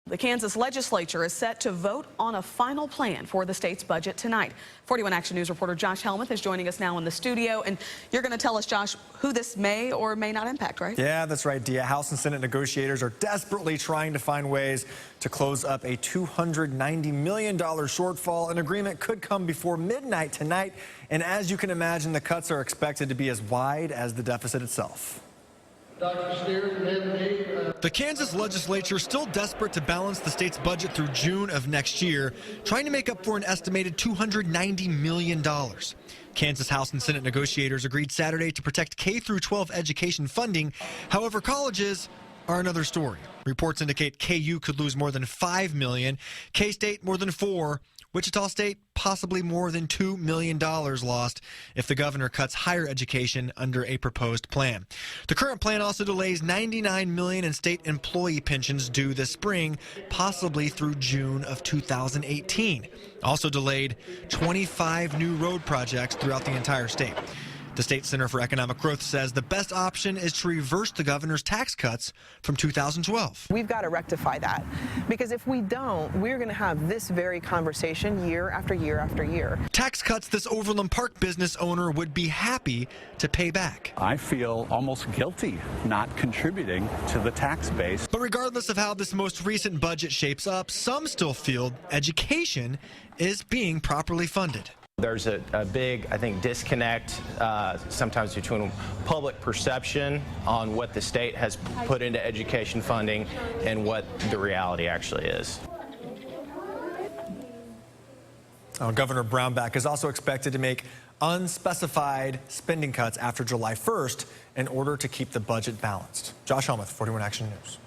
The Kansas legislature is set to vote on a final plan for the state's budget tonight. 41 Action News reporter Josh Helmuth is joining us now in the studio, and you're going to tell us, Josh, who this may or may not impact, right? Yeah, that's right, Dia. House and Senate negotiators are desperately trying to find ways to close up a $290 million shortfall. An agreement could come before midnight tonight, and as you can imagine, the cuts are expected to be as wide as the deficit itself. The Kansas legislature is still desperate to balance the state's budget through June of next year, trying to make up for an estimated $290 million. Kansas House and Senate negotiators agreed Saturday to protect K-12 education funding. However, colleges are another story. Reports indicate KU could lose more than $5 million, K-State more than $4 million, Wichita State possibly more than $2 million lost if the governor cuts higher education under a proposed plan. The current plan also delays $99 million in state employee pensions due this spring, possibly through June of 2018. Also delayed 25 new road projects throughout the entire state. The State Center for Economic Growth says the best option is to reverse the governor's tax cuts from 2012. We've got to rectify that, because if we don't, we're going to have this very conversation year after year after year. Tax cuts this Overland Park business owner would be happy to pay back. I feel almost guilty not contributing to the tax base. But regardless of how this most recent budget shapes up, some still feel education is being properly funded. There's a big, I think, disconnect sometimes between public perception on what the state has put into education funding and what the reality actually is. Governor Brownback is also expected to make unspecified spending cuts after July 1st in order to keep the budget balanced. Josh Helmuth, 41 Action News.